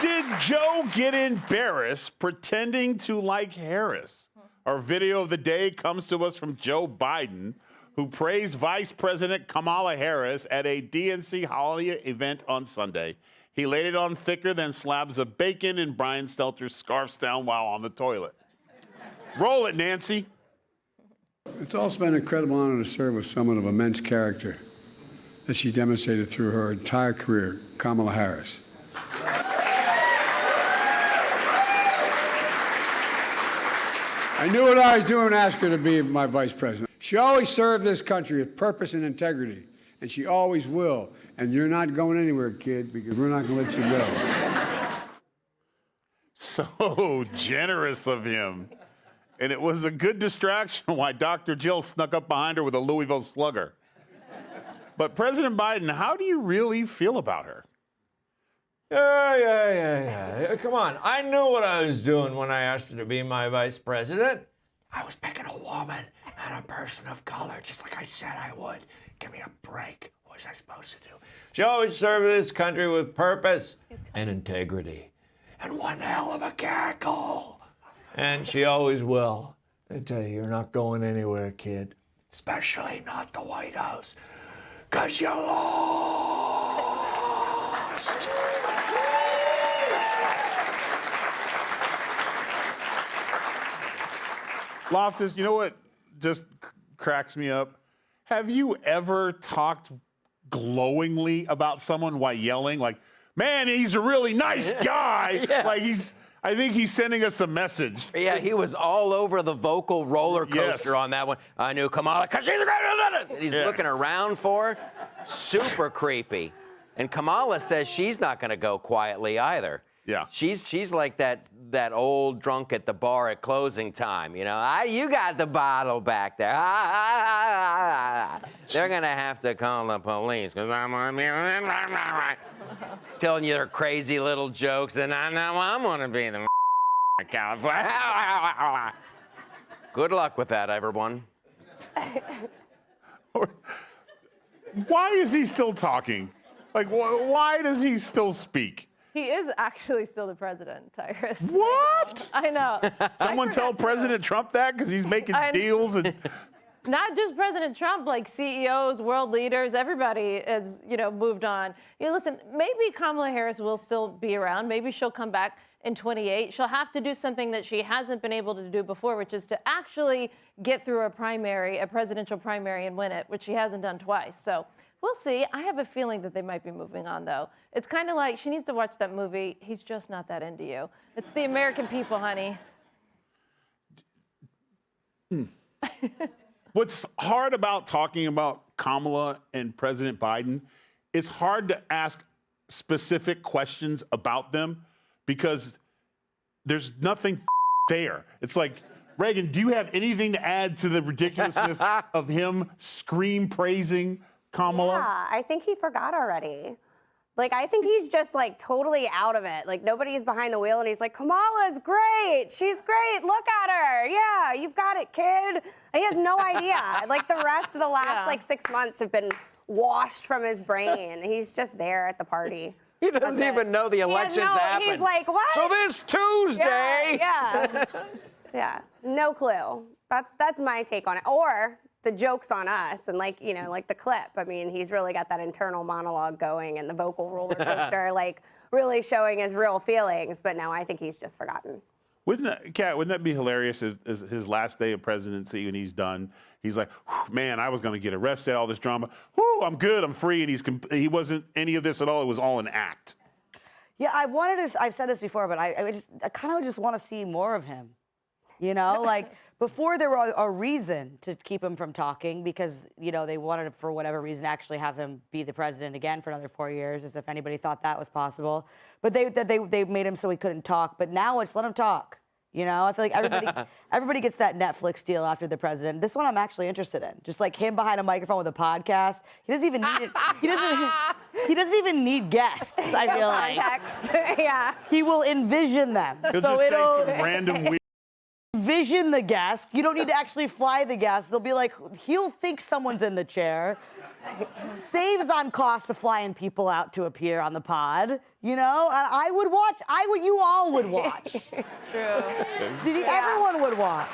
Did Joe get embarrassed pretending to like Harris? Our video of the day comes to us from Joe Biden, who praised Vice President Kamala Harris at a DNC holiday event on Sunday. He laid it on thicker than slabs of bacon and Brian Stelter's scarfs down while on the toilet. Roll it, Nancy. It's also been an incredible honor to serve with someone of immense character that she demonstrated through her entire career, Kamala Harris. I knew what I was doing when I asked her to be my vice president. She always served this country with purpose and integrity, and she always will. And you're not going anywhere, kid, because we're not going to let you go. So generous of him. And it was a good distraction why Dr. Jill snuck up behind her with a Louisville Slugger. But President Biden, how do you really feel about her? Yeah. Come on. I knew what I was doing when I asked her to be my vice president. I was picking a woman and a person of color, just like I said I would. Give me a break. What was I supposed to do? She always served this country with purpose and integrity. And one hell of a cackle. And she always will. I tell you, you're not going anywhere, kid. Especially not the White House. 'Cause you lost. Loftus, you know what just cracks me up? Have you ever talked glowingly about someone while yelling? Like, man, he's a really nice guy. Yeah. Like I think he's sending us a message. Yeah, he was all over the vocal roller coaster Yes. on that one. I knew Kamala, because she's a great... He's Yeah. looking around for her. Super creepy. And Kamala says she's not going to go quietly either. Yeah. She's like that old drunk at the bar at closing time, you know. You got the bottle back there. They're going to have to call the police because I'm telling you their crazy little jokes, and I know I'm going to be the California. Good luck with that, everyone. Why is he still talking? Like, why does he still speak? He is actually still the president, Tyrus. What? I know. Someone tell President Trump that because he's making deals and. Not just President Trump, like CEOs, world leaders, everybody has, moved on. Listen, maybe Kamala Harris will still be around. Maybe she'll come back in 28. She'll have to do something that she hasn't been able to do before, which is to actually get through a presidential primary and win it, which she hasn't done twice. So we'll see. I have a feeling that they might be moving on, though. It's kind of like she needs to watch that movie, He's Just Not That Into You. It's the American people, honey. What's hard about talking about Kamala and President Biden, it's hard to ask specific questions about them because there's nothing there. It's like, Reagan, do you have anything to add to the ridiculousness of him scream praising Kamala? Yeah, I think he forgot already. Like, I think he's just, like, totally out of it. Like, nobody's behind the wheel, and he's like, Kamala's great. She's great. Look at her. Yeah, you've got it, kid. And he has no idea. Like, the rest of the last, 6 months have been washed from his brain. He's just there at the party. He doesn't even know the election's happened. He's like, what? So this Tuesday. Yeah, no clue. That's my take on it. Or the joke's on us, and like the clip. I mean, he's really got that internal monologue going and the vocal roller coaster, like really showing his real feelings. But no, I think he's just forgotten. Wouldn't that be hilarious if his last day of presidency and he's done? He's like, man, I was going to get arrested, all this drama. Whoo, I'm good, I'm free, and he wasn't any of this at all. It was all an act. Yeah, I've said this before, but I kind of just want to see more of him. Like before there was a reason to keep him from talking because, they wanted to, for whatever reason, actually have him be the president again for another 4 years, as if anybody thought that was possible. But they made him so he couldn't talk. But now it's let him talk. I feel like everybody gets that Netflix deal after the president. This one I'm actually interested in. Just like him behind a microphone with a podcast. He doesn't even need it. He doesn't even need guests, I feel like. Context. Yeah. He will envision them. He'll just say some random weird. envision the guest. You don't need to actually fly the guest. They'll be like, he'll think someone's in the chair. Saves on cost of flying people out to appear on the pod. You know, I would watch. You all would watch. True. Everyone would watch.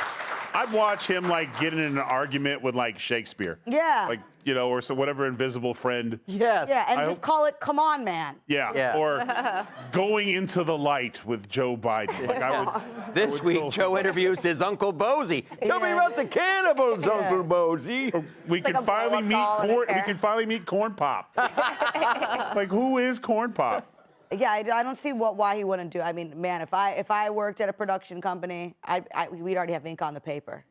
I'd watch him like get in an argument with like Shakespeare. Yeah. Like, you know, or so whatever invisible friend. Yes. Yeah, and I just hope- call it "Come On, Man." Yeah. Yeah. Or going into the light with Joe Biden. Like I would. This week, Joe interviews his Uncle Bozy. Tell me about the cannibals, Uncle Bozy. We can a finally bullet meet ball in a Corn. We chair. can finally meet Corn Pop. Like who is Corn Pop? Yeah, I don't see why he wouldn't do. I mean, man, if I worked at a production company, we'd already have ink on the paper.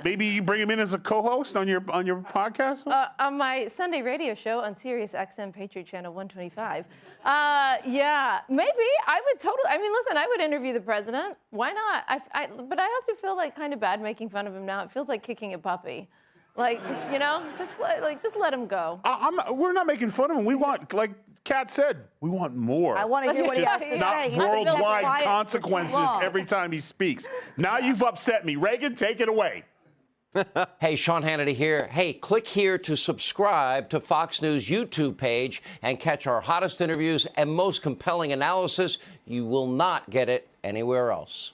Maybe you bring him in as a co-host on your podcast. On my Sunday radio show on Sirius XM Patriot Channel 125. Yeah, maybe I would totally. I mean, listen, I would interview the president. Why not? But I also feel like kind of bad making fun of him now. It feels like kicking a puppy. Like, you know, just let him go. We're not making fun of him. We want, like Kat said, we want more. I want to hear what he has to Not say. worldwide Quiet for too consequences long. every time he speaks. Now you've upset me. Reagan, take it away. Hey, Sean Hannity here. Hey, click here to subscribe to Fox News YouTube page and catch our hottest interviews and most compelling analysis. You will not get it anywhere else.